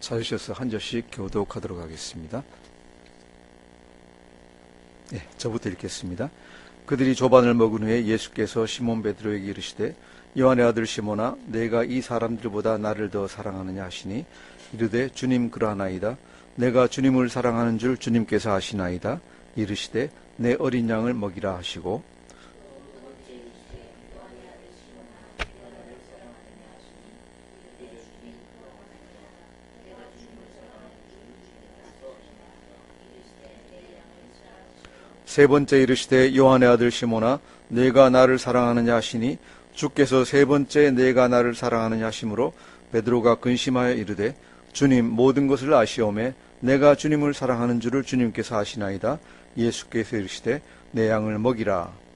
찾으셔서 한 절씩 교독하도록 하겠습니다. 저부터 읽겠습니다. 그들이 조반을 먹은 후에 예수께서 시몬 베드로에게 이르시되 요한의 아들 시몬아 내가 이 사람들보다 나를 더 사랑하느냐 하시니 이르되 주님 그러하나이다. 내가 주님을 사랑하는 줄 주님께서 아시나이다. 이르시되 내 어린 양을 먹이라 하시고 세 번째 이르시되 요한의 아들 시몬아 내가 나를 사랑하느냐 하시니 주께서 세 번째 내가 나를 사랑하느냐 하심으로 베드로가 근심하여 이르되 주님 모든 것을 아시오매 내가 주님을 사랑하는 줄을 주님께서 아시나이다. 예수께서 이르시되 내 양을 먹이라.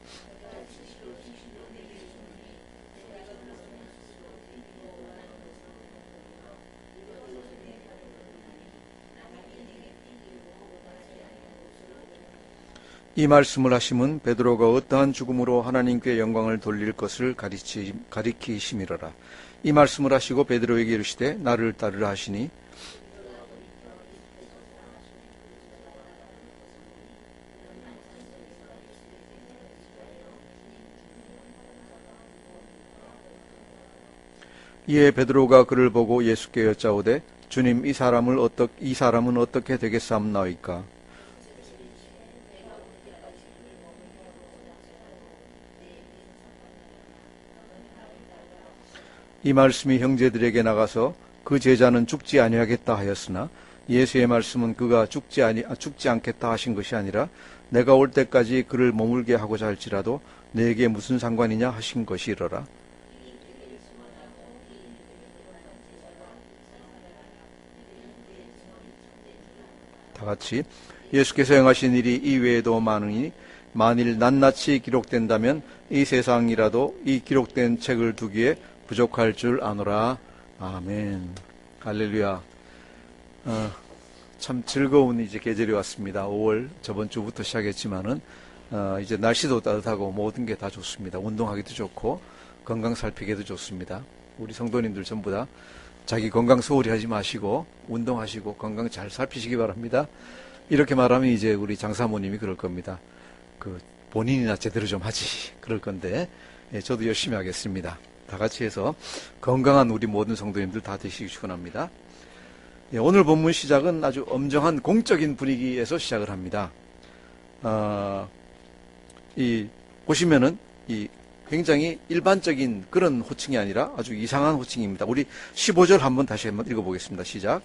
이 말씀을 하심은 베드로가 어떠한 죽음으로 하나님께 영광을 돌릴 것을 가리키심이로라. 이 말씀을 하시고 베드로에게 이르시되 나를 따르라 하시니 이에 베드로가 그를 보고 예수께 여짜오되 주님 이 사람은 어떻게 되겠사옵나이까? 이 말씀이 형제들에게 나가서 그 제자는 죽지 아니하겠다 하였으나 예수의 말씀은 그가 죽지 않겠다 하신 것이 아니라 내가 올 때까지 그를 머물게 하고자 할지라도 내게 무슨 상관이냐 하신 것이로라. 다 같이 예수께서 행하신 일이 이외에도 많으니 만일 낱낱이 기록된다면 이 세상이라도 이 기록된 책을 두기에 부족할 줄 아노라. 아멘. 할렐루야. 참 즐거운 이제 계절이 왔습니다. 5월 저번 주부터 시작했지만은 이제 날씨도 따뜻하고 모든 게 다 좋습니다. 운동하기도 좋고 건강 살피기도 좋습니다. 우리 성도님들 전부 다 자기 건강 소홀히 하지 마시고 운동하시고 건강 잘 살피시기 바랍니다. 이렇게 말하면 이제 우리 장사모님이 그럴 겁니다. 본인이나 제대로 좀 하지 그럴 건데 저도 열심히 하겠습니다. 다 같이 해서 건강한 우리 모든 성도님들 다 되시기 축원합니다. 오늘 본문 시작은 아주 엄정한 공적인 분위기에서 시작을 합니다. 보시면은 굉장히 일반적인 그런 호칭이 아니라 아주 이상한 호칭입니다. 우리 15절 한번 다시 한번 읽어보겠습니다. 시작.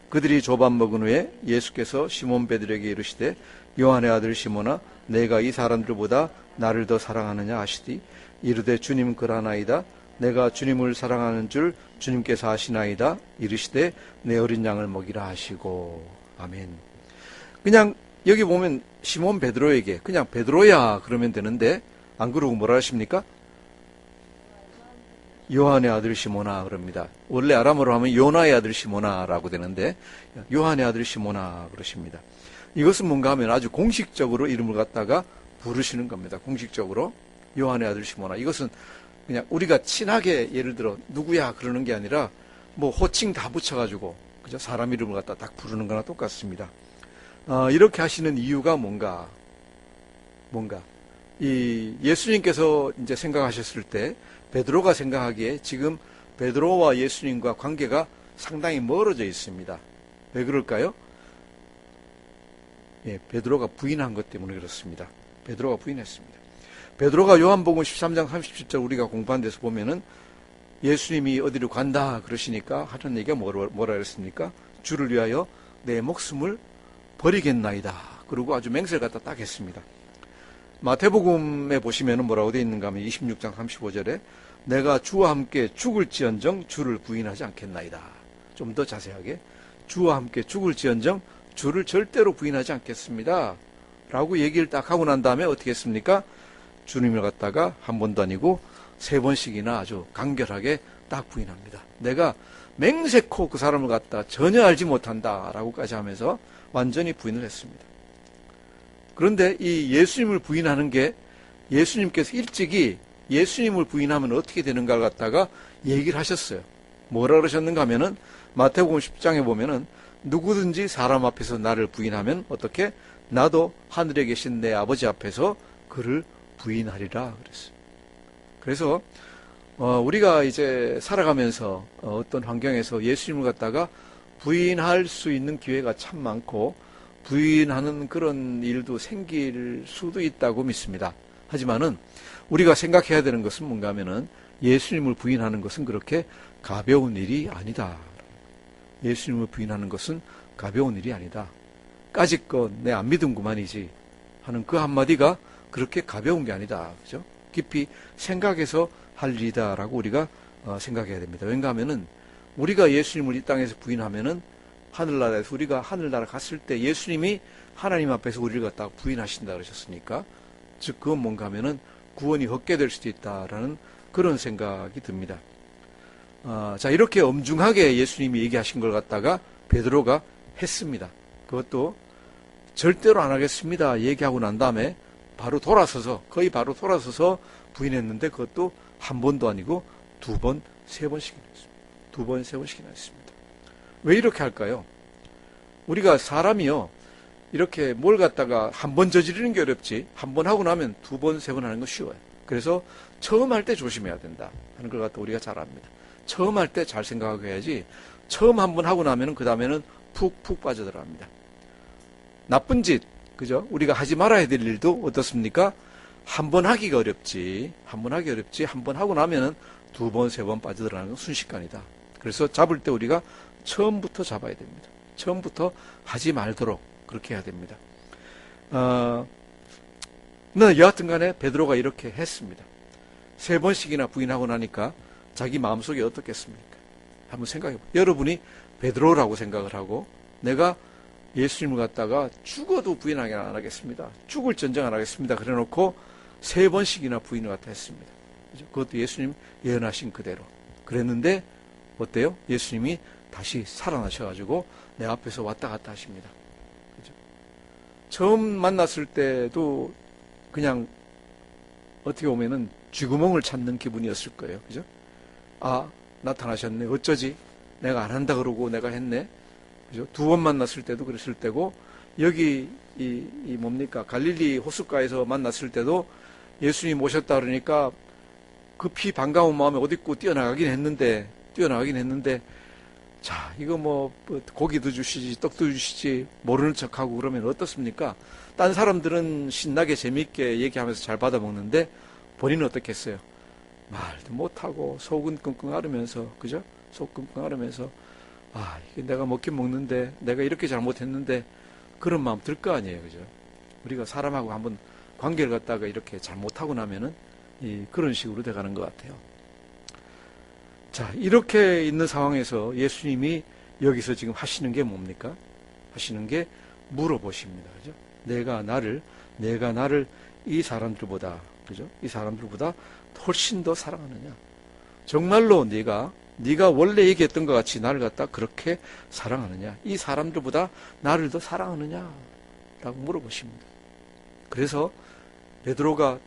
그들이 조반 먹은 후에 예수께서 시몬 베드로에게 이르시되 요한의 아들 시몬아 내가 이 사람들보다 나를 더 사랑하느냐 하시되 이르되 주님 그러하나이다. 내가 주님을 사랑하는 줄 주님께서 아시나이다. 이르시되 내 어린 양을 먹이라 하시고. 아멘. 그냥 여기 보면 시몬 베드로에게 그냥 베드로야 그러면 되는데 안 그러고 뭐라 하십니까? 요한의 아들 시몬아 그럽니다. 원래 아람어로 하면 요나의 아들 시몬아라고 되는데 요한의 아들 시몬아 그러십니다. 이것은 뭔가 하면 아주 공식적으로 이름을 갖다가 부르시는 겁니다. 공식적으로 요한의 아들 시몬아. 이것은 그냥 우리가 친하게 예를 들어 누구야 그러는 게 아니라 뭐 호칭 다 붙여가지고 그죠? 사람 이름을 갖다 딱 부르는 거나 똑같습니다. 이렇게 하시는 이유가 뭔가 이 예수님께서 이제 생각하셨을 때 베드로가 생각하기에 지금 베드로와 예수님과 관계가 상당히 멀어져 있습니다. 왜 그럴까요? 베드로가 부인한 것 때문에 그렇습니다. 베드로가 부인했습니다. 베드로가 요한복음 13장 37절 우리가 공부한 데서 보면은 예수님이 어디로 간다 그러시니까 하는 얘기가 뭐라 그랬습니까? 주를 위하여 내 목숨을 버리겠나이다. 그리고 아주 맹세를 갖다 딱 했습니다. 마태복음에 보시면은 뭐라고 되어 있는가 하면 26장 35절에 내가 주와 함께 죽을지언정 주를 부인하지 않겠나이다. 좀 더 자세하게 주와 함께 죽을지언정 주를 절대로 부인하지 않겠습니다. 라고 얘기를 딱 하고 난 다음에 어떻게 했습니까? 주님을 갖다가 한 번도 아니고 세 번씩이나 아주 간결하게 딱 부인합니다. 내가 맹세코 그 사람을 갖다 전혀 알지 못한다 라고까지 하면서 완전히 부인을 했습니다. 그런데 이 예수님을 부인하는 게 예수님께서 일찍이 예수님을 부인하면 어떻게 되는가를 갖다가 얘기를 하셨어요. 뭐라 그러셨는가 하면은 마태복음 10장에 보면은 누구든지 사람 앞에서 나를 부인하면 어떻게? 나도 하늘에 계신 내 아버지 앞에서 그를 부인하리라 그랬어요. 그래서 우리가 이제 살아가면서 어떤 환경에서 예수님을 갖다가 부인할 수 있는 기회가 참 많고 부인하는 그런 일도 생길 수도 있다고 믿습니다. 하지만은 우리가 생각해야 되는 것은 뭔가 하면은 예수님을 부인하는 것은 그렇게 가벼운 일이 아니다. 예수님을 부인하는 것은 가벼운 일이 아니다. 까짓것 내 안 믿음구만이지 하는 그 한마디가 그렇게 가벼운 게 아니다. 그죠? 깊이 생각해서 할 일이다라고 우리가 생각해야 됩니다. 왜냐 하면은 우리가 예수님을 이 땅에서 부인하면은 하늘나라에서 우리가 하늘나라 갔을 때 예수님이 하나님 앞에서 우리를 갖다가 부인하신다 그러셨으니까 즉 그건 뭔가 하면은 구원이 헛게 될 수도 있다라는 그런 생각이 듭니다. 자, 이렇게 엄중하게 예수님이 얘기하신 걸 갖다가 베드로가 했습니다. 그것도 절대로 안 하겠습니다 얘기하고 난 다음에 거의 바로 돌아서서 부인했는데 그것도 한 번도 아니고 두 번, 세 번씩이나 했습니다. 두 번, 세 번씩이나 했습니다. 왜 이렇게 할까요? 우리가 사람이요, 이렇게 뭘 갖다가 한 번 저지르는 게 어렵지, 한 번 하고 나면 두 번, 세 번 하는 거 쉬워요. 그래서 처음 할 때 조심해야 된다 하는 걸 갖다 우리가 잘 압니다. 처음 할 때 잘 생각하고 해야지, 처음 한 번 하고 나면은 그 다음에는 푹푹 빠져들어갑니다. 나쁜 짓, 그죠? 우리가 하지 말아야 될 일도 어떻습니까? 한 번 하기가 어렵지, 한 번 하고 나면은 두 번, 세 번 빠져들어가는 건 순식간이다. 그래서 잡을 때 우리가 처음부터 잡아야 됩니다. 처음부터 하지 말도록 그렇게 해야 됩니다. 여하튼 간에 베드로가 이렇게 했습니다. 세 번씩이나 부인하고 나니까 자기 마음속에 어떻겠습니까? 한번 생각해보세요. 여러분이 베드로라고 생각을 하고 내가 예수님을 갖다가 죽어도 부인 안 하겠습니다. 죽을 전쟁 안 하겠습니다. 그래 놓고 세 번씩이나 부인을 갖다 했습니다. 그것도 예수님 예언하신 그대로. 그랬는데 어때요? 예수님이 다시 살아나셔가지고 내 앞에서 왔다 갔다 하십니다. 그죠? 처음 만났을 때도 그냥 어떻게 보면은 쥐구멍을 찾는 기분이었을 거예요. 그죠? 아, 나타나셨네. 어쩌지? 내가 안 한다 그러고 내가 했네. 그죠? 두 번 만났을 때도 그랬을 때고, 여기 뭡니까? 갈릴리 호숫가에서 만났을 때도 예수님 오셨다 그러니까 급히 반가운 마음에 옷 입고 뛰어나가긴 했는데, 자, 이거 뭐 고기도 주시지 떡도 주시지 모르는 척하고 그러면 어떻습니까? 딴 사람들은 신나게 재미있게 얘기하면서 잘 받아먹는데 본인은 어떻겠어요? 말도 못하고 속은 끙끙 앓으면서, 그죠? 속 끙끙 앓으면서, 아, 이게 내가 먹긴 먹는데 내가 이렇게 잘못했는데, 그런 마음 들 거 아니에요. 그죠? 우리가 사람하고 한번 관계를 갖다가 이렇게 잘못하고 나면은 그런 식으로 돼가는 것 같아요. 자, 이렇게 있는 상황에서 예수님이 여기서 지금 하시는 게 뭡니까? 하시는 게 물어보십니다. 그죠? 내가 나를 이 사람들보다, 그죠? 이 사람들보다 훨씬 더 사랑하느냐? 정말로 네가 원래 얘기했던 것 같이 나를 갖다 그렇게 사랑하느냐? 이 사람들보다 나를 더 사랑하느냐? 라고 물어보십니다. 그래서 베드로가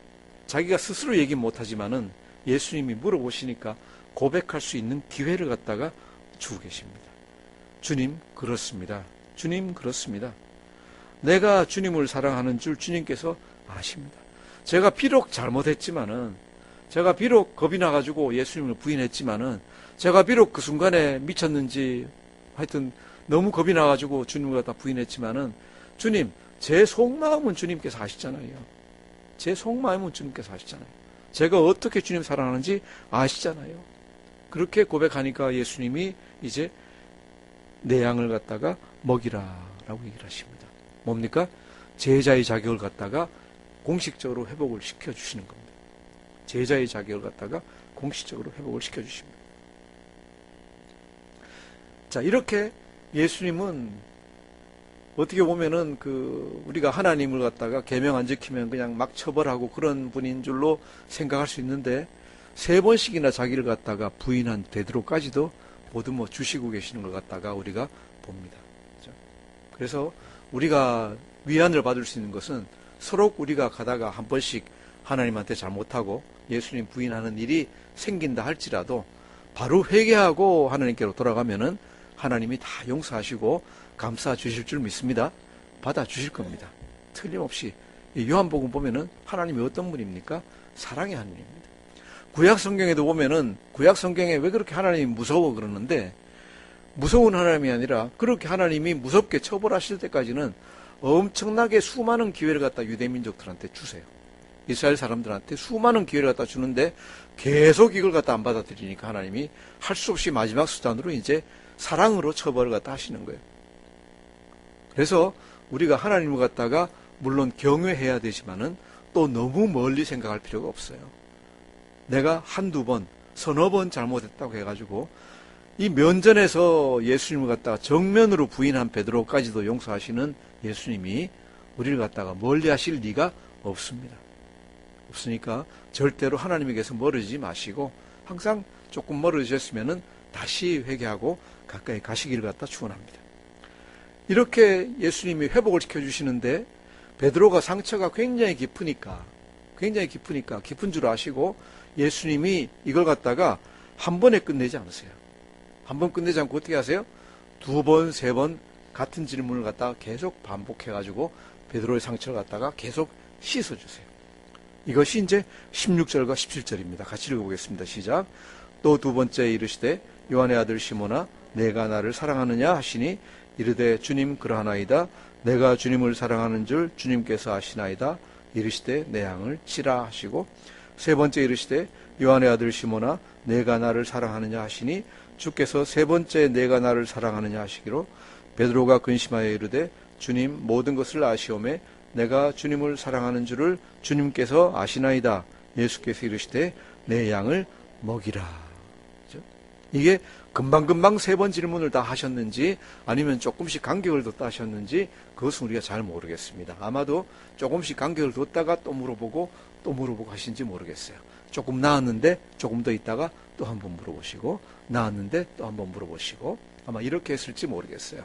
자기가 스스로 얘기 못하지만은 예수님이 물어보시니까 고백할 수 있는 기회를 갖다가 주고 계십니다. 주님, 그렇습니다. 주님, 그렇습니다. 내가 주님을 사랑하는 줄 주님께서 아십니다. 제가 비록 잘못했지만은, 제가 비록 겁이 나가지고 예수님을 부인했지만은, 제가 비록 그 순간에 미쳤는지 하여튼 너무 겁이 나가지고 주님을 갖다 부인했지만은, 주님, 제 속마음은 주님께서 아시잖아요. 제 속마음은 주님께서 아시잖아요. 제가 어떻게 주님 사랑하는지 아시잖아요. 그렇게 고백하니까 예수님이 이제 내 양을 갖다가 먹이라라고 얘기를 하십니다. 뭡니까? 제자의 자격을 갖다가 공식적으로 회복을 시켜주시는 겁니다. 제자의 자격을 갖다가 공식적으로 회복을 시켜주십니다. 자, 이렇게 예수님은 어떻게 보면은 우리가 하나님을 갖다가 계명 안 지키면 그냥 막 처벌하고 그런 분인 줄로 생각할 수 있는데, 세 번씩이나 자기를 갖다가 부인한 베드로까지도 모두 주시고 계시는 걸 갖다가 우리가 봅니다. 그렇죠? 그래서 우리가 위안을 받을 수 있는 것은 서로 우리가 가다가 한 번씩 하나님한테 잘못하고 예수님 부인하는 일이 생긴다 할지라도 바로 회개하고 하나님께로 돌아가면은 하나님이 다 용서하시고 감싸 주실 줄 믿습니다. 받아 주실 겁니다. 틀림없이. 요한복음 보면은 하나님이 어떤 분입니까? 사랑의 하나님입니다. 구약 성경에도 보면은 구약 성경에 왜 그렇게 하나님이 무서워 그러는데, 무서운 하나님이 아니라 그렇게 하나님이 무섭게 처벌하실 때까지는 엄청나게 수많은 기회를 갖다 유대민족들한테 주세요. 이스라엘 사람들한테 수많은 기회를 갖다 주는데 계속 이걸 갖다 안 받아들이니까 하나님이 할 수 없이 마지막 수단으로 이제 사랑으로 처벌을 갖다 하시는 거예요. 그래서 우리가 하나님을 갖다가 물론 경외해야 되지만은 또 너무 멀리 생각할 필요가 없어요. 내가 한두 번, 서너 번 잘못했다고 해가지고 이 면전에서 예수님을 갖다가 정면으로 부인한 베드로까지도 용서하시는 예수님이 우리를 갖다가 멀리 하실 리가 없습니다. 없으니까 절대로 하나님에게서 멀어지지 마시고 항상 조금 멀어지셨으면은 다시 회개하고 가까이 가시기를 갖다 축원합니다. 이렇게 예수님이 회복을 시켜주시는데 베드로가 상처가 굉장히 깊으니까 깊은 줄 아시고 예수님이 이걸 갖다가 한 번에 끝내지 않으세요. 한 번 끝내지 않고 어떻게 하세요? 두 번, 세 번 같은 질문을 갖다가 계속 반복해가지고 베드로의 상처를 갖다가 계속 씻어주세요. 이것이 이제 16절과 17절입니다. 같이 읽어보겠습니다. 시작. 또 두 번째 이르시되 요한의 아들 시몬아 내가 나를 사랑하느냐 하시니 이르되 주님 그러하나이다. 내가 주님을 사랑하는 줄 주님께서 아시나이다. 이르시되 내 양을 치라 하시고 세 번째 이르시되 요한의 아들 시몬아 내가 나를 사랑하느냐 하시니 주께서 세 번째 내가 나를 사랑하느냐 하시기로 베드로가 근심하여 이르되 주님 모든 것을 아시오매 내가 주님을 사랑하는 줄을 주님께서 아시나이다. 예수께서 이르시되 내 양을 먹이라. 이게 금방금방 세 번 질문을 다 하셨는지 아니면 조금씩 간격을 뒀다 하셨는지 그것은 우리가 잘 모르겠습니다. 아마도 조금씩 간격을 뒀다가 또 물어보고 하신지 모르겠어요. 조금 나았는데 조금 더 있다가 또 한 번 물어보시고 나았는데 또 한 번 물어보시고 아마 이렇게 했을지 모르겠어요.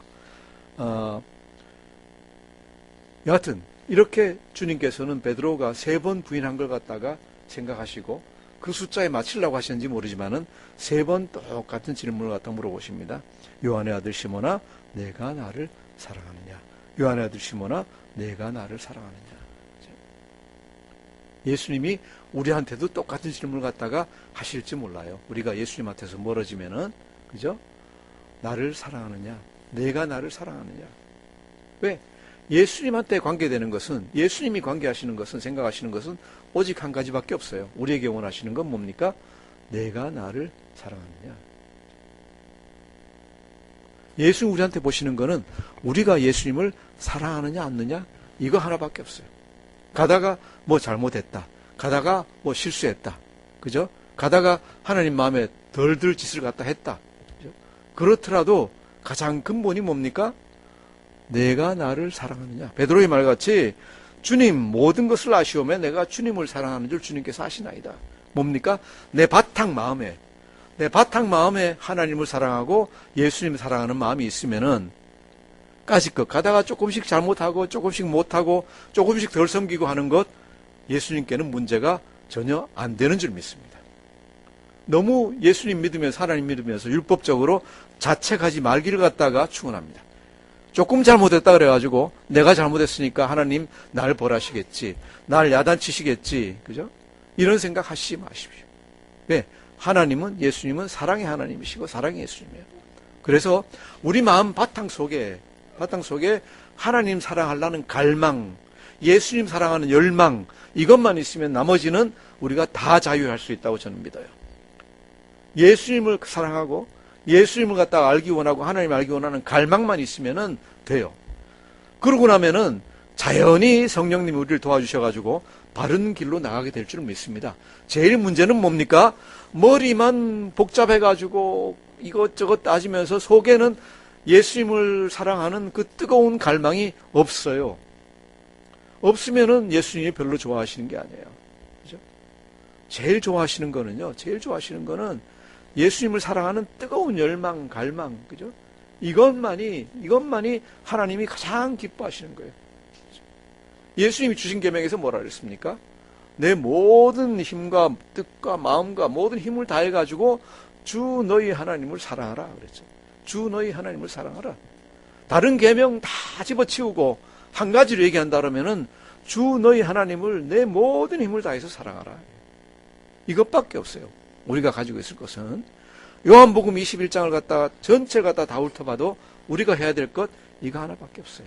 여하튼 이렇게 주님께서는 베드로가 세 번 부인한 걸 갖다가 생각하시고 그 숫자에 맞추려고 하셨는지 모르지만은 세 번 똑같은 질문을 갖다 물어보십니다. 요한의 아들 시몬아 내가 나를 사랑하느냐. 요한의 아들 시몬아 내가 나를 사랑하느냐. 예수님이 우리한테도 똑같은 질문을 갖다가 하실지 몰라요. 우리가 예수님한테서 멀어지면은 그죠? 나를 사랑하느냐. 내가 나를 사랑하느냐. 왜? 예수님한테 관계되는 것은 예수님이 관계하시는 것은 생각하시는 것은 오직 한 가지밖에 없어요. 우리에게 원하시는 건 뭡니까? 내가 나를 사랑하느냐. 예수 우리한테 보시는 거는 우리가 예수님을 사랑하느냐 않느냐 이거 하나밖에 없어요. 가다가 뭐 잘못했다. 가다가 뭐 실수했다. 그죠? 가다가 하나님 마음에 덜 들 짓을 갖다 했다. 그죠? 그렇더라도 가장 근본이 뭡니까? 내가 나를 사랑하느냐. 베드로의 말같이 주님 모든 것을 아시오매 내가 주님을 사랑하는 줄 주님께서 아시나이다. 뭡니까? 내 바탕 마음에 하나님을 사랑하고 예수님을 사랑하는 마음이 있으면은 까짓것 가다가 조금씩 잘못하고 조금씩 못하고 조금씩 덜 섬기고 하는 것 예수님께는 문제가 전혀 안 되는 줄 믿습니다. 너무 예수님 믿으면서 하나님 믿으면서 율법적으로 자책하지 말기를 갖다가 축원합니다. 조금 잘못했다 그래가지고 내가 잘못했으니까 하나님 날 벌하시겠지, 날 야단치시겠지, 그죠? 이런 생각 하시지 마십시오. 왜? 하나님은 예수님은 사랑의 하나님이시고 사랑의 예수님이에요. 그래서 우리 마음 바탕 속에 하나님 사랑하려는 갈망, 예수님 사랑하는 열망 이것만 있으면 나머지는 우리가 다 자유할 수 있다고 저는 믿어요. 예수님을 사랑하고 예수님을 갖다가 알기 원하고 하나님을 알기 원하는 갈망만 있으면 돼요. 그러고 나면은 자연히 성령님이 우리를 도와주셔가지고 바른 길로 나가게 될 줄 믿습니다. 제일 문제는 뭡니까? 머리만 복잡해가지고 이것저것 따지면서 속에는 예수님을 사랑하는 그 뜨거운 갈망이 없어요. 없으면은 예수님이 별로 좋아하시는 게 아니에요. 그죠? 제일 좋아하시는 거는 예수님을 사랑하는 뜨거운 열망, 갈망, 그죠? 이것만이 하나님이 가장 기뻐하시는 거예요. 예수님이 주신 계명에서 뭐라 그랬습니까? 내 모든 힘과 뜻과 마음과 모든 힘을 다해가지고 주 너희 하나님을 사랑하라 그랬죠. 주 너희 하나님을 사랑하라. 다른 계명 다 집어치우고 한 가지로 얘기한다 그러면은 주 너희 하나님을 내 모든 힘을 다해서 사랑하라. 이것밖에 없어요. 우리가 가지고 있을 것은. 요한복음 21장을 갖다가 전체를 갖다 다 훑어봐도 우리가 해야 될 것 이거 하나밖에 없어요.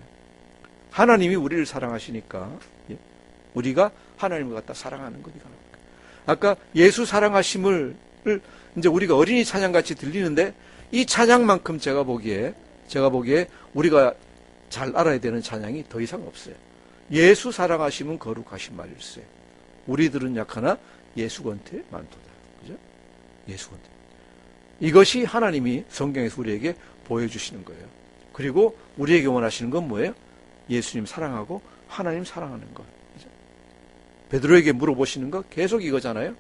하나님이 우리를 사랑하시니까 우리가 하나님을 갖다 사랑하는 것 이거 하나밖에. 아까 예수 사랑하심을 이제 우리가 어린이 찬양같이 들리는데 이 찬양만큼 제가 보기에 우리가 잘 알아야 되는 찬양이 더 이상 없어요. 예수 사랑하심은 거룩하신 말일세. 우리들은 약하나 예수 권태 많도다. 그죠? 예수 권태. 이것이 하나님이 성경에서 우리에게 보여주시는 거예요. 그리고 우리에게 원하시는 건 뭐예요? 예수님 사랑하고 하나님 사랑하는 것. 그죠? 베드로에게 물어보시는 거 계속 이거잖아요.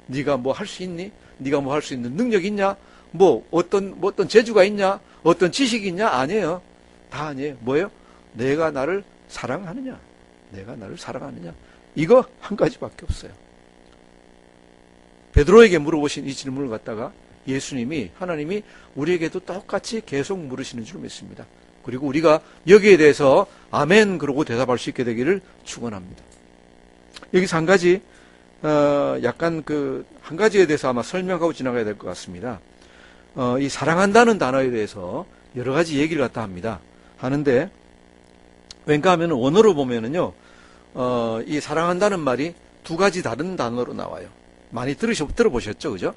네가 뭐 할 수 있니? 네가 뭐 할 수 있는 능력 있냐? 뭐 어떤 재주가 있냐? 어떤 지식이 있냐? 아니에요. 다 아니에요. 뭐예요? 내가 나를 사랑하느냐? 내가 나를 사랑하느냐? 이거 한 가지밖에 없어요. 베드로에게 물어보신 이 질문을 갖다가 예수님이, 하나님이 우리에게도 똑같이 계속 물으시는 줄 믿습니다. 그리고 우리가 여기에 대해서 아멘 그러고 대답할 수 있게 되기를 축원합니다. 여기서 한 가지 약간 한 가지에 대해서 아마 설명하고 지나가야 될 것 같습니다. 이 사랑한다는 단어에 대해서 여러 가지 얘기를 갖다 합니다. 하는데 왠가 하면 원어로 보면은요, 이 사랑한다는 말이 두 가지 다른 단어로 나와요. 많이 들어보셨죠? 그죠?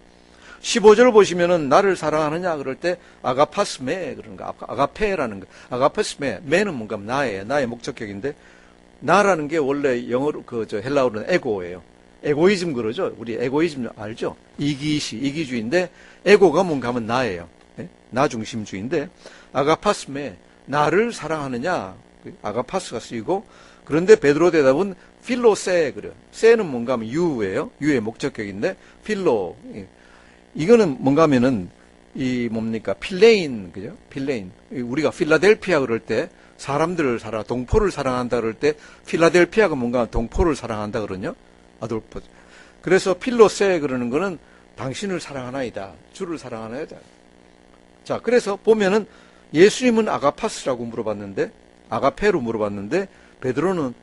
15절 보시면은 나를 사랑하느냐 그럴 때 아가파스메 그러는 거, 아가페라는 거. 아가파스메, 메는 뭔가 나의 목적격인데 나라는 게 원래 영어로 헬라어로는 에고예요. 에고이즘 그러죠. 우리 에고이즘 알죠? 이기주의인데 에고가 뭔가 하면 나예요. 네? 나 중심주의인데 아가파스메, 나를 사랑하느냐, 아가파스가 쓰이고, 그런데 베드로 대답은 필로세 그래요. 세는 뭔가 하면 유예요. 유의 목적격인데 필로, 이거는 뭔가 하면은 필레인, 그죠? 필레인. 우리가 필라델피아 그럴 때 사람들을 동포를 사랑한다 그럴 때 필라델피아가 뭔가 동포를 사랑한다 그러냐? 아돌포. 그래서 필로세 그러는 거는 당신을 사랑하나이다. 주를 사랑하나이다. 자, 그래서 보면은 예수님은 아가파스라고 물어봤는데, 아가페로 물어봤는데, 베드로는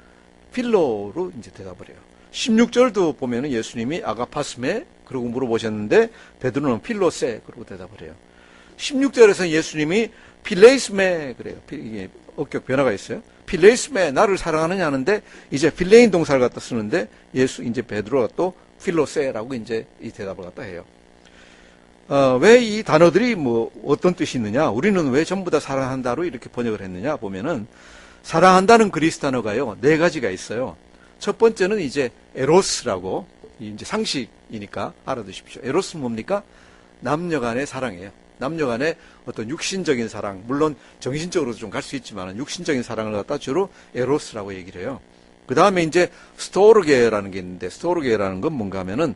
필로로 이제 대답을 해요. 16절도 보면은 예수님이 아가파스메 그러고 물어보셨는데, 베드로는 필로세 그러고 대답을 해요. 16절에서 예수님이 필레이스메 그래요. 이게 어격 변화가 있어요. 필레이스메, 나를 사랑하느냐 하는데, 이제 필레인 동사를 갖다 쓰는데, 이제 베드로가 또 필로세라고 이제 이 대답을 갖다 해요. 왜 이 단어들이 어떤 뜻이 있느냐? 우리는 왜 전부 다 사랑한다로 이렇게 번역을 했느냐? 보면은, 사랑한다는 그리스 단어가요, 네 가지가 있어요. 첫 번째는 이제 에로스라고, 이제 상식이니까 알아두십시오. 에로스는 뭡니까? 남녀 간의 사랑이에요. 남녀 간의 어떤 육신적인 사랑, 물론 정신적으로도 좀 갈 수 있지만 육신적인 사랑을 갖다 주로 에로스라고 얘기를 해요. 그 다음에 이제 스토르게라는 게 있는데, 스토르게라는 건 뭔가 하면은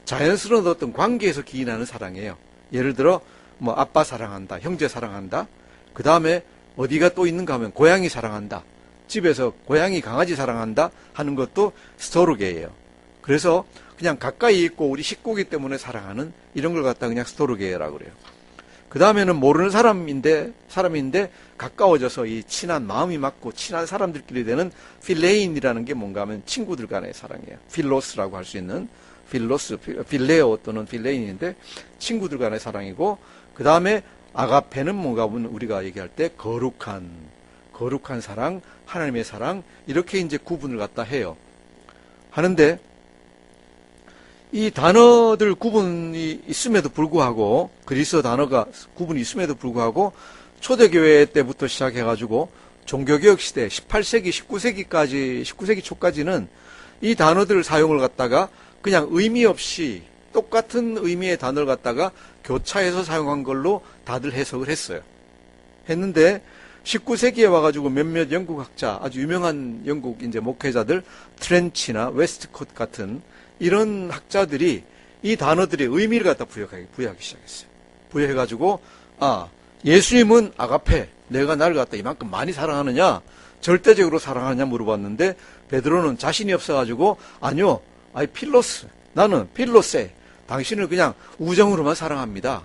자연스러운 어떤 관계에서 기인하는 사랑이에요. 예를 들어 아빠 사랑한다, 형제 사랑한다. 그 다음에 어디가 또 있는가 하면 고양이 사랑한다, 집에서 고양이 강아지 사랑한다 하는 것도 스토르게예요. 그래서 그냥 가까이 있고 우리 식구기 때문에 사랑하는 이런 걸 갖다 그냥 스토르게라고 그래요. 그 다음에는 모르는 사람인데 가까워져서 이 친한 마음이 맞고 친한 사람들끼리 되는 필레인이라는 게 뭔가 하면 친구들 간의 사랑이에요. 필로스라고 할 수 있는 필레오 또는 필레인인데 친구들 간의 사랑이고, 그 다음에 아가페는 뭔가 하면 우리가 얘기할 때 거룩한 사랑, 하나님의 사랑, 이렇게 이제 구분을 갖다 해요. 하는데 이 단어들 구분이 있음에도 불구하고, 그리스어 단어가 구분이 있음에도 불구하고 초대교회 때부터 시작해가지고 종교개혁 시대 18세기, 19세기 초까지는 이 단어들 사용을 갖다가 그냥 의미 없이 똑같은 의미의 단어를 갖다가 교차해서 사용한 걸로 다들 해석을 했는데 19세기에 와가지고 몇몇 영국 학자, 아주 유명한 영국 이제 목회자들, 트렌치나 웨스트콧 같은 이런 학자들이 이 단어들의 의미를 갖다 부여하기 시작했어요. 부여해가지고, 예수님은 아가페, 내가 나를 갖다 이만큼 많이 사랑하느냐, 절대적으로 사랑하느냐 물어봤는데, 베드로는 자신이 없어가지고, 아니요, 필로스, 나는 필로세, 당신을 그냥 우정으로만 사랑합니다.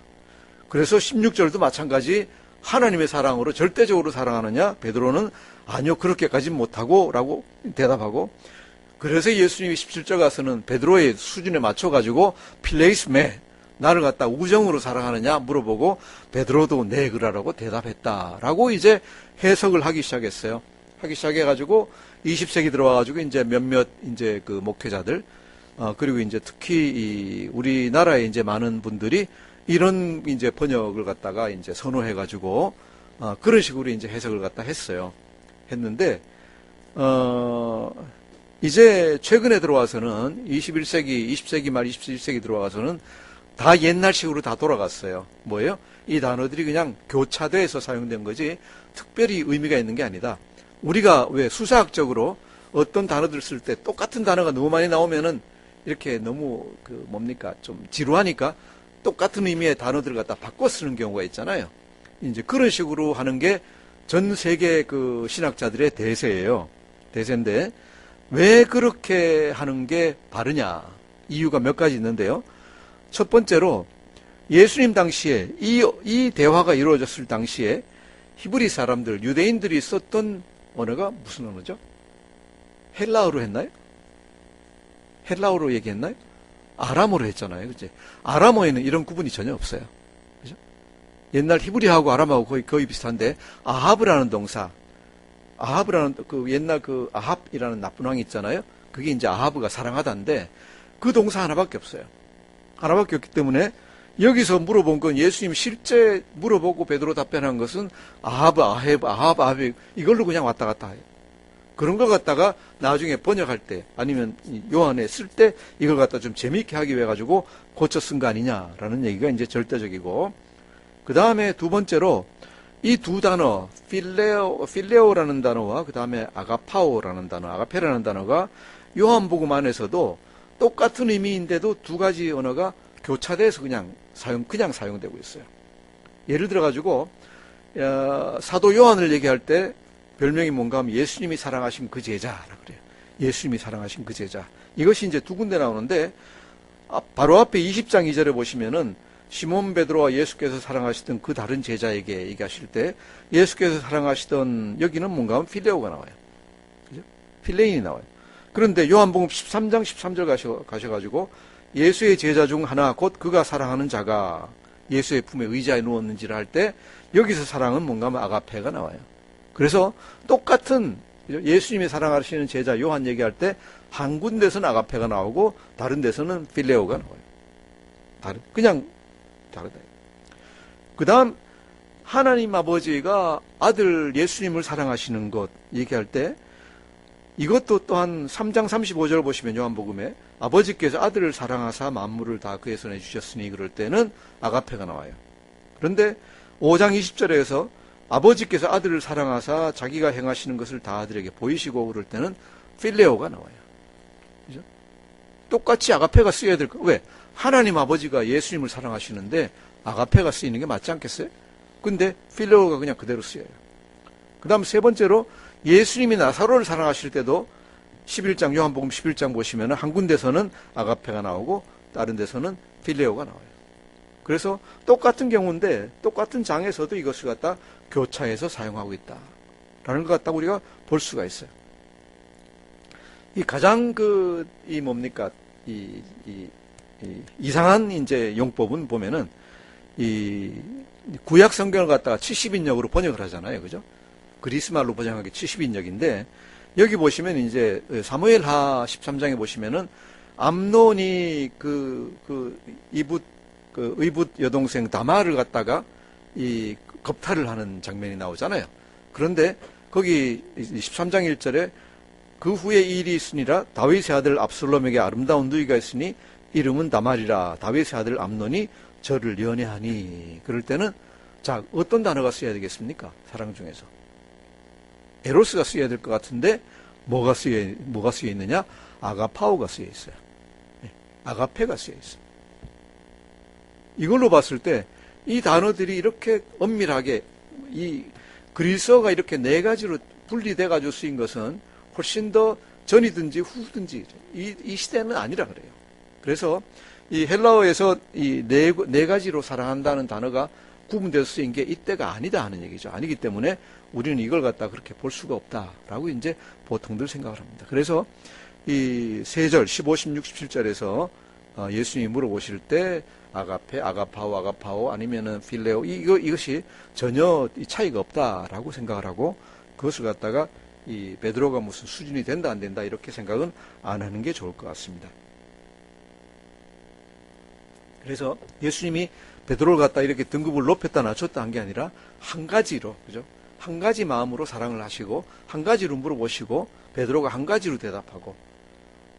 그래서 16절도 마찬가지 하나님의 사랑으로 절대적으로 사랑하느냐? 베드로는 아니요, 그렇게까지는 못하고 라고 대답하고, 그래서 예수님이 17절 가서는 베드로의 수준에 맞춰가지고 필레이스메, 나를 갖다 우정으로 사랑하느냐 물어보고 베드로도 네 그러라고 대답했다라고 이제 해석을 하기 시작했어요. 하기 시작해가지고 20세기 들어와가지고 이제 몇몇 이제 그 목회자들, 그리고 이제 특히 우리나라에 이제 많은 분들이 이런 이제 번역을 갖다가 이제 선호해가지고 그런 식으로 이제 해석을 갖다 했는데 이제 최근에 들어와서는 21세기, 20세기 말 21세기 들어와서는 다 옛날식으로 다 돌아갔어요. 뭐예요? 이 단어들이 그냥 교차돼서 사용된 거지 특별히 의미가 있는 게 아니다. 우리가 왜 수사학적으로 어떤 단어들 쓸 때 똑같은 단어가 너무 많이 나오면은 이렇게 너무 좀 지루하니까 똑같은 의미의 단어들을 갖다 바꿔 쓰는 경우가 있잖아요. 이제 그런 식으로 하는 게 전 세계 그 신학자들의 대세예요. 대세인데 왜 그렇게 하는 게 바르냐? 이유가 몇 가지 있는데요. 첫 번째로 예수님 당시에 이 대화가 이루어졌을 당시에 히브리 사람들, 유대인들이 썼던 언어가 무슨 언어죠? 헬라어로 했나요? 헬라어로 얘기했나요? 아람어로 했잖아요. 그치? 아람어에는 이런 구분이 전혀 없어요. 그죠? 옛날 히브리하고 아람하고 거의 비슷한데, 아합이라는 동사, 아합이라는 옛날 아합이라는 나쁜 왕이 있잖아요. 그게 이제 아합가 사랑하다인데, 그 동사 하나밖에 없어요. 하나밖에 없기 때문에 여기서 물어본 건 예수님 실제 물어보고 베드로 답변한 것은 아합 이걸로 그냥 왔다 갔다 해요. 그런 걸 갖다가 나중에 번역할 때 아니면 요한에 쓸 때 이걸 갖다 좀 재미있게 하기 위해 가지고 고쳐 쓴 거 아니냐라는 얘기가 이제 절대적이고, 그 다음에 두 번째로 이 두 단어 필레오라는 단어와 그 다음에 아가파오라는 단어, 아가페라는 단어가 요한복음 안에서도 똑같은 의미인데도 두 가지 언어가 교차돼서 그냥 사용되고 있어요. 예를 들어가지고, 사도 요한을 얘기할 때 별명이 뭔가 하면 예수님이 사랑하신 그 제자라고 그래요. 예수님이 사랑하신 그 제자. 이것이 이제 두 군데 나오는데, 바로 앞에 20장 2절에 보시면은 시몬 베드로와 예수께서 사랑하시던 그 다른 제자에게 얘기하실 때 예수께서 사랑하시던 여기는 뭔가 하면 필레오가 나와요. 그죠? 필레인이 나와요. 그런데 요한복음 13장 13절 가셔가지고 예수의 제자 중 하나 곧 그가 사랑하는 자가 예수의 품에 의자에 누웠는지를 할 때 여기서 사랑은 뭔가 하면 아가페가 나와요. 그래서 똑같은 예수님이 사랑하시는 제자 요한 얘기할 때 한 군데서는 아가페가 나오고 다른 데서는 필레오가 나와요. 그냥 다르다. 그 다음 하나님 아버지가 아들 예수님을 사랑하시는 것 얘기할 때 이것도 또한 3장 35절 보시면 요한복음에 아버지께서 아들을 사랑하사 만물을 다 그의 손에 주셨으니 그럴 때는 아가페가 나와요. 그런데 5장 20절에서 아버지께서 아들을 사랑하사 자기가 행하시는 것을 다 아들에게 보이시고 그럴 때는 필레오가 나와요. 그죠? 똑같이 아가페가 쓰여야 될 거. 왜? 하나님 아버지가 예수님을 사랑하시는데 아가페가 쓰이는 게 맞지 않겠어요? 근데 필레오가 그냥 그대로 쓰여요. 그 다음 세 번째로 예수님이 나사로를 사랑하실 때도 11장 요한복음 11장 보시면 한 군데서는 아가페가 나오고 다른 데서는 필레오가 나와요. 그래서 똑같은 경우인데 똑같은 장에서도 이것을 갖다 교차해서 사용하고 있다라는 것 갖다 우리가 볼 수가 있어요. 이 가장 이상한 이제 용법은 보면은 이 구약 성경을 갖다가 70인역으로 번역을 하잖아요. 그죠? 그리스 말로 번역하기 70인역인데 여기 보시면 이제 사무엘하 13장에 보시면은 암논이 의붓 여동생 다마를 갖다가 이 겁탈을 하는 장면이 나오잖아요. 그런데 거기 13장 1절에 그 후에 이 일이 있으니라 다윗의 아들 압살롬에게 아름다운 누이가 있으니 이름은 다말이라 다윗의 아들 암논이 저를 연애하니. 그럴 때는 자 어떤 단어가 써야 되겠습니까? 사랑 중에서 에로스가 쓰여야 될 것 같은데 뭐가 쓰여 있느냐? 아가파오가 쓰여 있어요. 아가페가 쓰여 있어요. 이걸로 봤을 때 이 단어들이 이렇게 엄밀하게 이 그리스어가 이렇게 네 가지로 분리돼 가지고 쓰인 것은 훨씬 더 전이든지 후든지 이 시대는 아니라 그래요. 그래서 이 헬라어에서 이 네 가지로 사랑한다는 단어가 구분돼서 쓰인 게 이때가 아니다 하는 얘기죠. 아니기 때문에 우리는 이걸 갖다 그렇게 볼 수가 없다라고 이제 보통들 생각을 합니다. 그래서 이 세 절 15, 16, 17절에서 예수님이 물어보실 때 아가페, 아가파오 아니면은 필레오 이것이 전혀 차이가 없다라고 생각을 하고 그것을 갖다가 이 베드로가 무슨 수준이 된다 안 된다 이렇게 생각은 안 하는 게 좋을 것 같습니다. 그래서 예수님이 베드로를 갖다 이렇게 등급을 높였다 낮췄다 한 게 아니라 한 가지로, 그죠? 한 가지 마음으로 사랑을 하시고 한 가지로 물어보시고 베드로가 한 가지로 대답하고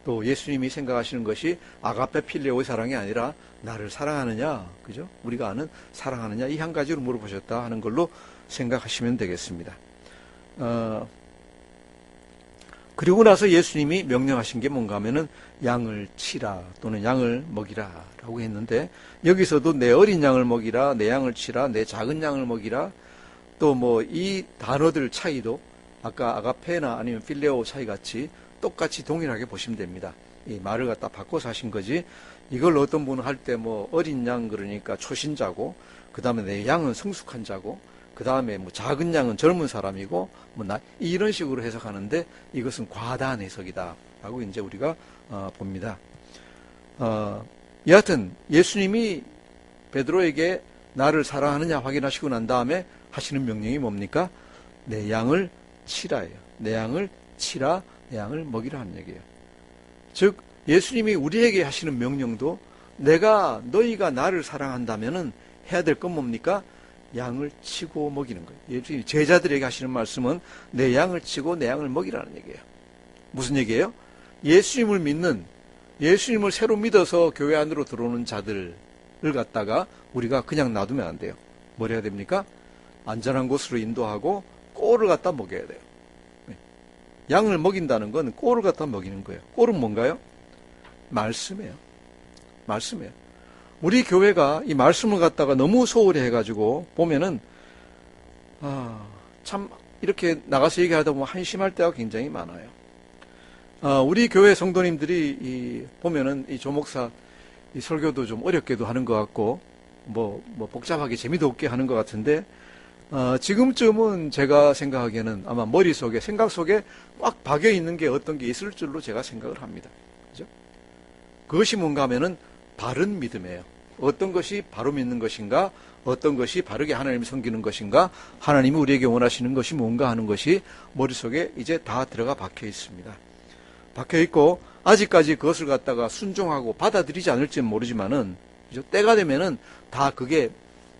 또 예수님이 생각하시는 것이 아가페 필레오의 사랑이 아니라 나를 사랑하느냐, 그죠? 우리가 아는 사랑하느냐 이 한 가지로 물어보셨다 하는 걸로 생각하시면 되겠습니다. 그리고 나서 예수님이 명령하신 게 뭔가 하면은 양을 치라 또는 양을 먹이라 라고 했는데 여기서도 내 어린 양을 먹이라, 내 양을 치라, 내 작은 양을 먹이라 또 뭐 이 단어들 차이도 아까 아가페나 아니면 필레오 차이 같이 똑같이 동일하게 보시면 됩니다. 이 말을 갖다 바꿔서 하신 거지 이걸 어떤 분은 할 때 뭐 어린 양 그러니까 초신자고 그 다음에 내 양은 성숙한 자고 그 다음에 뭐 작은 양은 젊은 사람이고 뭐 이런 식으로 해석하는데 이것은 과다한 해석이다 라고 이제 우리가 봅니다. 여하튼 예수님이 베드로에게 나를 사랑하느냐 확인하시고 난 다음에 하시는 명령이 뭡니까? 내 양을 치라예요. 내 양을 치라, 내 양을 먹이라 하는 얘기예요. 즉 예수님이 우리에게 하시는 명령도 내가 너희가 나를 사랑한다면은 해야 될 건 뭡니까? 양을 치고 먹이는 거예요. 예수님이 제자들에게 하시는 말씀은 내 양을 치고 내 양을 먹이라는 얘기예요. 무슨 얘기예요? 예수님을 믿는 예수님을 새로 믿어서 교회 안으로 들어오는 자들을 갖다가 우리가 그냥 놔두면 안 돼요. 뭘 해야 됩니까? 안전한 곳으로 인도하고 꼴을 갖다 먹여야 돼요. 양을 먹인다는 건 꼴을 갖다 먹이는 거예요. 꼴은 뭔가요? 말씀이에요. 말씀이에요. 우리 교회가 이 말씀을 갖다가 너무 소홀히 해가지고 보면은 참 이렇게 나가서 얘기하다 보면 한심할 때가 굉장히 많아요. 우리 교회 성도님들이 보면은 이 조목사 이 설교도 좀 어렵게도 하는 것 같고 뭐 복잡하게 재미도 없게 하는 것 같은데 지금쯤은 제가 생각하기에는 아마 머릿속에 생각 속에 꽉 박여 있는 게 어떤 게 있을 줄로 제가 생각을 합니다. 그죠? 그것이 뭔가 하면은 바른 믿음이에요. 어떤 것이 바로 믿는 것인가, 어떤 것이 바르게 하나님을 섬기는 것인가, 하나님이 우리에게 원하시는 것이 뭔가 하는 것이 머릿속에 이제 다 들어가 박혀 있습니다. 박혀 있고 아직까지 그것을 갖다가 순종하고 받아들이지 않을지는 모르지만은 그죠? 때가 되면은 다 그게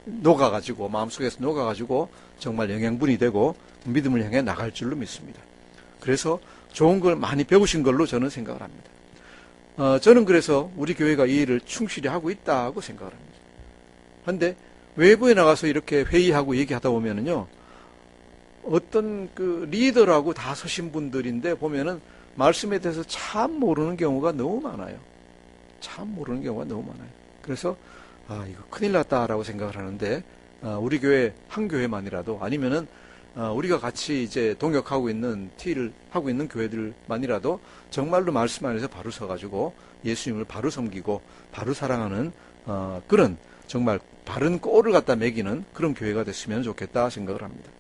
녹아가지고 마음속에서 녹아가지고 정말 영양분이 되고 믿음을 향해 나갈 줄로 믿습니다. 그래서 좋은 걸 많이 배우신 걸로 저는 생각을 합니다. 저는 그래서 우리 교회가 이 일을 충실히 하고 있다고 생각을 합니다. 그런데 외부에 나가서 이렇게 회의하고 얘기하다 보면은요, 어떤 그 리더라고 다 서신 분들인데 보면은 말씀에 대해서 참 모르는 경우가 너무 많아요. 참 모르는 경우가 너무 많아요. 그래서 이거 큰일 났다라고 생각을 하는데 우리 교회 한 교회만이라도 아니면은 우리가 같이 이제 동역하고 있는 티를 하고 있는 교회들만이라도 정말로 말씀 안에서 바로 서가지고 예수님을 바로 섬기고 바로 사랑하는 그런 정말 바른 꼴을 갖다 매기는 그런 교회가 됐으면 좋겠다 생각을 합니다.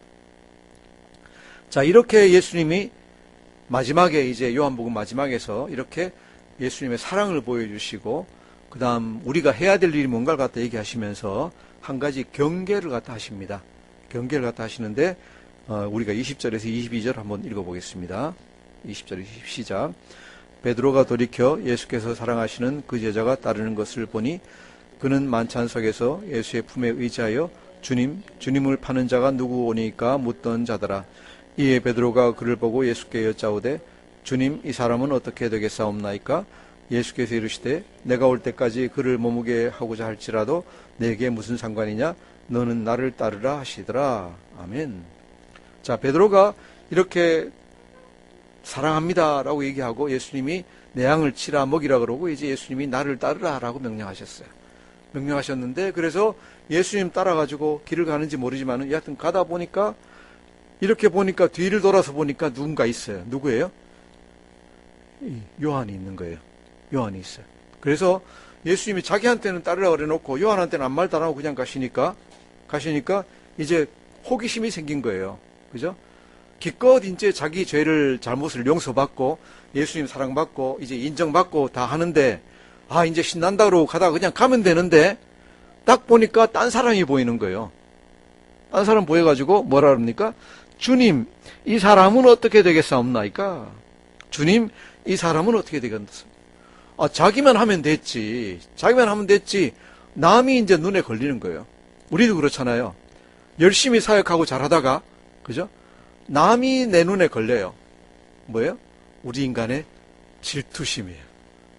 자, 이렇게 예수님이 마지막에 이제 요한복음 마지막에서 이렇게 예수님의 사랑을 보여주시고 그 다음 우리가 해야 될 일이 뭔가를 갖다 얘기하시면서 한 가지 경계를 갖다 하십니다. 경계를 갖다 하시는데 우리가 20절에서 22절 한번 읽어보겠습니다. 20절 20 시작. 베드로가 돌이켜 예수께서 사랑하시는 그 제자가 따르는 것을 보니 그는 만찬석에서 예수의 품에 의지하여 주님을 파는 자가 누구오니까 묻던 자더라. 이에 베드로가 그를 보고 예수께 여짜오되 주님, 이 사람은 어떻게 되겠사옵나이까? 예수께서 이르시되 내가 올 때까지 그를 머무게 하고자 할지라도 내게 무슨 상관이냐? 너는 나를 따르라 하시더라. 아멘. 자, 베드로가 이렇게 사랑합니다 라고 얘기하고 예수님이 내 양을 치라 먹이라 그러고 이제 예수님이 나를 따르라 라고 명령하셨어요. 명령하셨는데 그래서 예수님 따라가지고 길을 가는지 모르지만 여하튼 가다 보니까 이렇게 보니까 뒤를 돌아서 보니까 누군가 있어요. 누구예요? 요한이 있는 거예요. 요한이 있어요. 그래서 예수님이 자기한테는 따르라 그래놓고 요한한테는 아무 말도 안 하고 그냥 가시니까 이제 호기심이 생긴 거예요. 그죠? 기껏 이제 자기 죄를 잘못을 용서받고 예수님 사랑받고 이제 인정받고 다 하는데 이제 신난다 그러고 가다가 그냥 가면 되는데 딱 보니까 딴 사람이 보이는 거예요. 딴 사람 보여가지고 뭐라 그럽니까? 주님, 이 사람은 어떻게 되겠사옵나이까? 주님, 이 사람은 어떻게 되겠습니까? 자기만 하면 됐지. 자기만 하면 됐지. 남이 이제 눈에 걸리는 거예요. 우리도 그렇잖아요. 열심히 사역하고 잘하다가, 그죠? 남이 내 눈에 걸려요. 뭐예요? 우리 인간의 질투심이에요.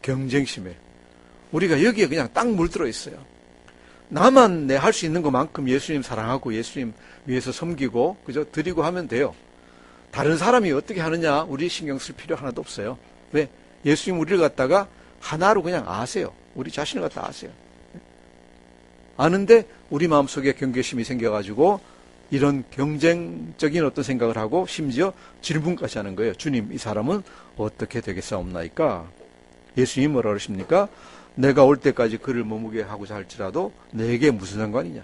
경쟁심이에요. 우리가 여기에 그냥 딱 물들어 있어요. 나만 내 할 수 있는 것만큼 예수님 사랑하고 예수님 위해서 섬기고, 그죠? 드리고 하면 돼요. 다른 사람이 어떻게 하느냐, 우리 신경 쓸 필요 하나도 없어요. 왜? 예수님 우리를 갖다가 하나로 그냥 아세요. 우리 자신을 갖다 아세요. 아는데 우리 마음속에 경계심이 생겨가지고 이런 경쟁적인 어떤 생각을 하고 심지어 질문까지 하는 거예요. 주님, 이 사람은 어떻게 되겠사옵나이까? 예수님이 뭐라 그러십니까? 내가 올 때까지 그를 머무게 하고자 할지라도 내게 무슨 상관이냐?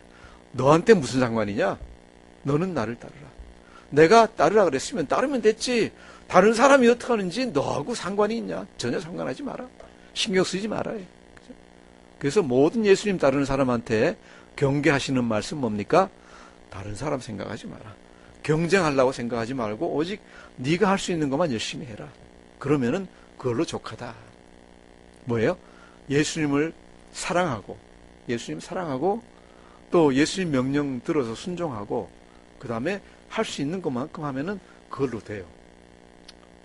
너한테 무슨 상관이냐? 너는 나를 따르라. 내가 따르라 그랬으면 따르면 됐지. 다른 사람이 어떻게 하는지 너하고 상관이 있냐? 전혀 상관하지 마라. 신경 쓰지 말아요. 그래서 모든 예수님 따르는 사람한테 경계하시는 말씀 뭡니까? 다른 사람 생각하지 마라. 경쟁하려고 생각하지 말고 오직 네가 할 수 있는 것만 열심히 해라. 그러면은 그걸로 족하다. 뭐예요? 예수님을 사랑하고 예수님 사랑하고 또 예수님 명령 들어서 순종하고 그 다음에 할 수 있는 것만큼 하면은 그걸로 돼요.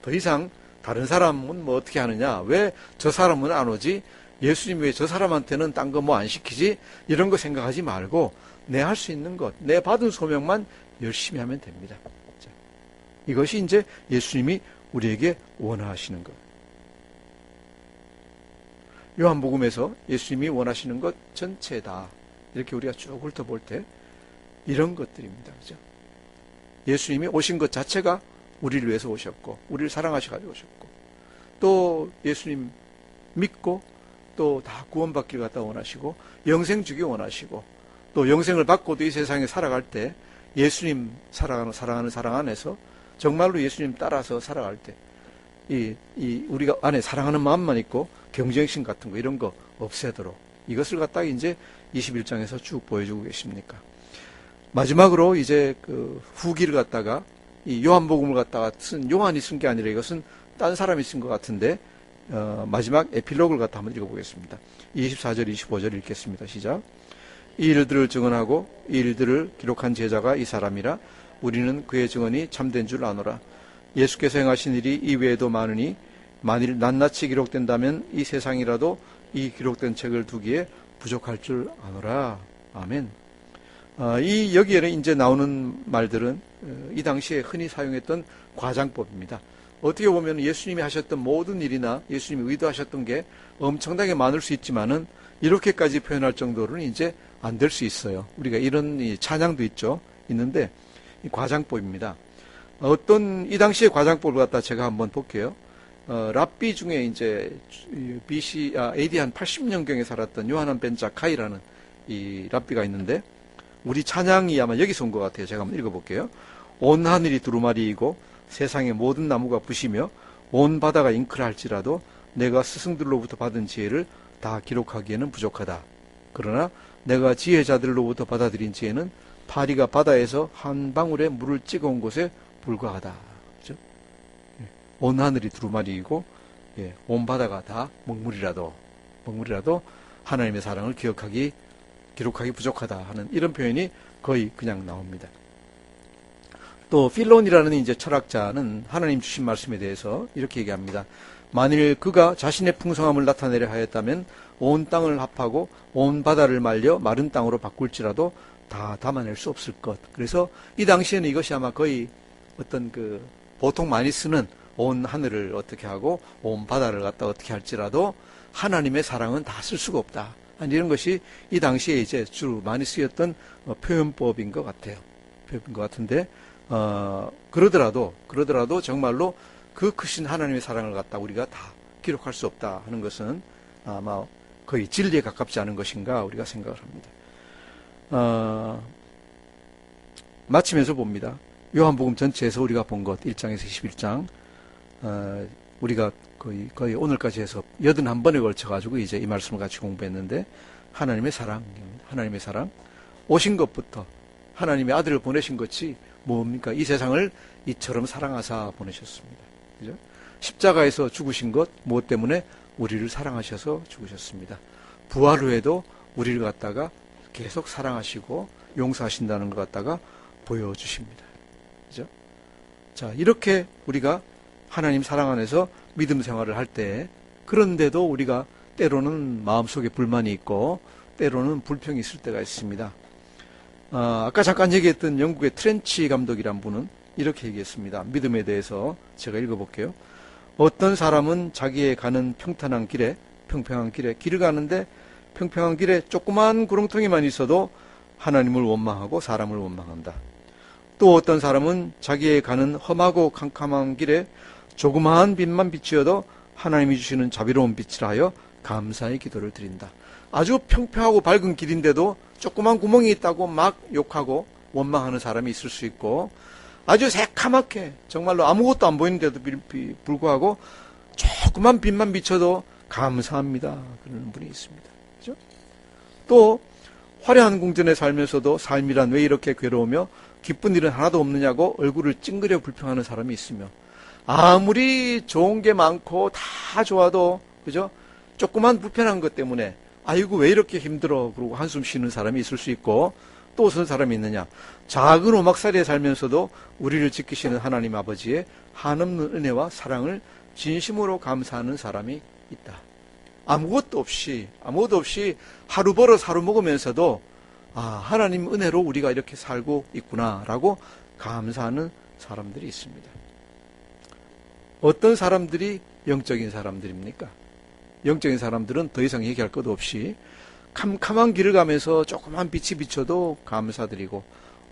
더 이상 다른 사람은 뭐 어떻게 하느냐? 왜 저 사람은 안 오지? 예수님 왜 저 사람한테는 딴 거 뭐 안 시키지? 이런 거 생각하지 말고 내 할 수 있는 것, 내 받은 소명만 열심히 하면 됩니다. 자, 이것이 이제 예수님이 우리에게 원하시는 것. 요한복음에서 예수님이 원하시는 것 전체다. 이렇게 우리가 쭉 훑어볼 때 이런 것들입니다. 그죠? 예수님이 오신 것 자체가 우리를 위해서 오셨고 우리를 사랑하셔가지고 오셨고 또 예수님 믿고 또 다 구원받기를 갖다 원하시고 영생 주기 원하시고 또 영생을 받고도 이 세상에 살아갈 때 예수님 사랑하는 사랑 안에서 정말로 예수님 따라서 살아갈 때 우리가 안에 사랑하는 마음만 있고 경쟁심 같은 거 이런 거 없애도록 이것을 갖다가 이제 21장에서 쭉 보여주고 계십니까. 마지막으로 이제 그 후기를 갖다가 이 요한복음을 갖다가 요한이 쓴 게 아니라 이것은 딴 사람이 쓴 것 같은데 마지막 에필로그를 갖다 한번 읽어보겠습니다. 24절 25절 읽겠습니다. 시작. 이 일들을 증언하고 이 일들을 기록한 제자가 이 사람이라 우리는 그의 증언이 참된 줄 아노라. 예수께서 행하신 일이 이외에도 많으니 만일 낱낱이 기록된다면 이 세상이라도 이 기록된 책을 두기에 부족할 줄 아노라. 아멘. 여기에는 이제 나오는 말들은 이 당시에 흔히 사용했던 과장법입니다. 어떻게 보면 예수님이 하셨던 모든 일이나 예수님이 의도하셨던 게 엄청나게 많을 수 있지만은 이렇게까지 표현할 정도로는 이제 안 될 수 있어요. 우리가 이런 찬양도 있는데 과장법입니다. 이 당시의 과장법을 갖다 제가 한번 볼게요. 랍비 중에 이제 AD 한 80년경에 살았던 요하난 벤 자카이라는 이 랍비가 있는데 우리 찬양이 아마 여기서 온 것 같아요. 제가 한번 읽어볼게요. 온 하늘이 두루마리이고 세상의 모든 나무가 부시며 온 바다가 잉크할지라도 내가 스승들로부터 받은 지혜를 다 기록하기에는 부족하다. 그러나 내가 지혜자들로부터 받아들인 지혜는 파리가 바다에서 한 방울의 물을 찍어온 곳에 불과하다. 그렇죠? 온 하늘이 두루마리이고 온 바다가 다 먹물이라도 하나님의 사랑을 기록하기 부족하다 하는 이런 표현이 거의 그냥 나옵니다. 또 필론이라는 이제 철학자는 하나님 주신 말씀에 대해서 이렇게 얘기합니다. 만일 그가 자신의 풍성함을 나타내려 하였다면 온 땅을 합하고 온 바다를 말려 마른 땅으로 바꿀지라도 다 담아낼 수 없을 것. 그래서 이 당시에는 이것이 아마 거의 어떤 보통 많이 쓰는 온 하늘을 어떻게 하고 온 바다를 갖다 어떻게 할지라도 하나님의 사랑은 다 쓸 수가 없다. 이런 것이 이 당시에 이제 주로 많이 쓰였던 표현법인 것 같아요. 표현인 것 같은데 그러더라도 정말로 그 크신 하나님의 사랑을 갖다 우리가 다 기록할 수 없다 하는 것은 아마 거의 진리에 가깝지 않은 것인가 우리가 생각을 합니다. 마치면서 봅니다. 요한복음 전체에서 우리가 본 것 1장에서 21장 우리가 거의 오늘까지 해서 81번에 걸쳐가지고 이제 이 말씀을 같이 공부했는데 하나님의 사랑입니다. 하나님의 사랑. 오신 것부터 하나님의 아들을 보내신 것이 뭡니까? 이 세상을 이처럼 사랑하사 보내셨습니다. 그죠? 십자가에서 죽으신 것 무엇 때문에? 우리를 사랑하셔서 죽으셨습니다. 부활 후에도 우리를 갖다가 계속 사랑하시고 용서하신다는 것 갖다가 보여주십니다. 그죠? 자, 이렇게 우리가 하나님 사랑 안에서 믿음 생활을 할 때, 그런데도 우리가 때로는 마음속에 불만이 있고 때로는 불평이 있을 때가 있습니다. 아까 잠깐 얘기했던 영국의 트렌치 감독이란 분은 이렇게 얘기했습니다. 믿음에 대해서 제가 읽어볼게요. 어떤 사람은 자기의 가는 평평한 길에 길을 가는데 평평한 길에 조그만 구렁텅이만 있어도 하나님을 원망하고 사람을 원망한다. 또 어떤 사람은 자기의 가는 험하고 캄캄한 길에 조그마한 빛만 비치어도 하나님이 주시는 자비로운 빛을 하여 감사의 기도를 드린다. 아주 평평하고 밝은 길인데도 조그만 구멍이 있다고 막 욕하고 원망하는 사람이 있을 수 있고, 아주 새카맣게 정말로 아무것도 안 보이는데도 불구하고 조그만 빛만 비쳐도 감사합니다 그러는 분이 있습니다. 그죠? 또 화려한 궁전에 살면서도 삶이란 왜 이렇게 괴로우며 기쁜 일은 하나도 없느냐고 얼굴을 찡그려 불평하는 사람이 있으며, 아무리 좋은 게 많고 다 좋아도 그죠? 조그만 불편한 것 때문에 아이고 왜 이렇게 힘들어 그러고 한숨 쉬는 사람이 있을 수 있고, 또 어떤 사람이 있느냐? 작은 오막살이에 살면서도 우리를 지키시는 하나님 아버지의 한없는 은혜와 사랑을 진심으로 감사하는 사람이 있다. 아무것도 없이 하루 벌어 하루 먹으면서도 하나님 은혜로 우리가 이렇게 살고 있구나라고 감사하는 사람들이 있습니다. 어떤 사람들이 영적인 사람들입니까? 영적인 사람들은 더 이상 얘기할 것도 없이 캄캄한 길을 가면서 조그만 빛이 비쳐도 감사드리고,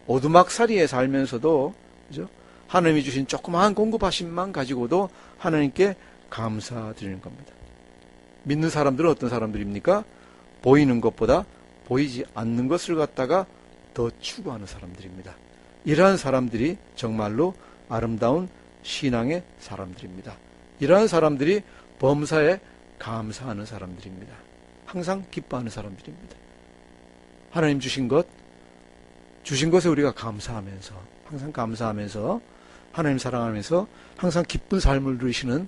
오두막살이에 살면서도 그죠? 하나님이 주신 조그마한 공급하심만 가지고도 하나님께 감사드리는 겁니다. 믿는 사람들은 어떤 사람들입니까? 보이는 것보다 보이지 않는 것을 갖다가 더 추구하는 사람들입니다. 이러한 사람들이 정말로 아름다운 신앙의 사람들입니다. 이러한 사람들이 범사에 감사하는 사람들입니다. 항상 기뻐하는 사람들입니다. 하나님 주신 것에 우리가 감사하면서, 항상 감사하면서, 하나님 사랑하면서 항상 기쁜 삶을 누리시는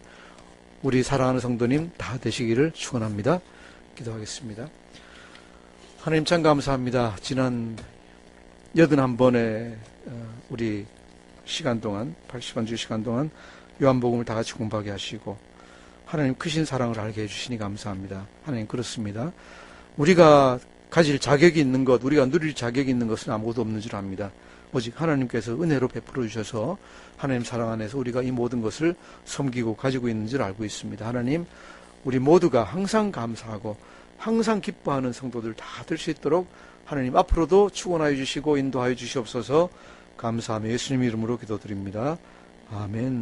우리 사랑하는 성도님 다 되시기를 축원합니다. 기도하겠습니다. 하나님 참 감사합니다. 지난 81번의 우리 시간 동안, 80번 주 시간 동안 요한복음을 다 같이 공부하게 하시고 하나님 크신 사랑을 알게 해주시니 감사합니다. 하나님 그렇습니다. 우리가 가질 자격이 있는 것, 우리가 누릴 자격이 있는 것은 아무것도 없는 줄 압니다. 오직 하나님께서 은혜로 베풀어 주셔서 하나님 사랑 안에서 우리가 이 모든 것을 섬기고 가지고 있는 줄 알고 있습니다. 하나님, 우리 모두가 항상 감사하고 항상 기뻐하는 성도들 다 될 수 있도록 하나님 앞으로도 축원하여 주시고 인도하여 주시옵소서. 감사하며 예수님 이름으로 기도드립니다. 아멘.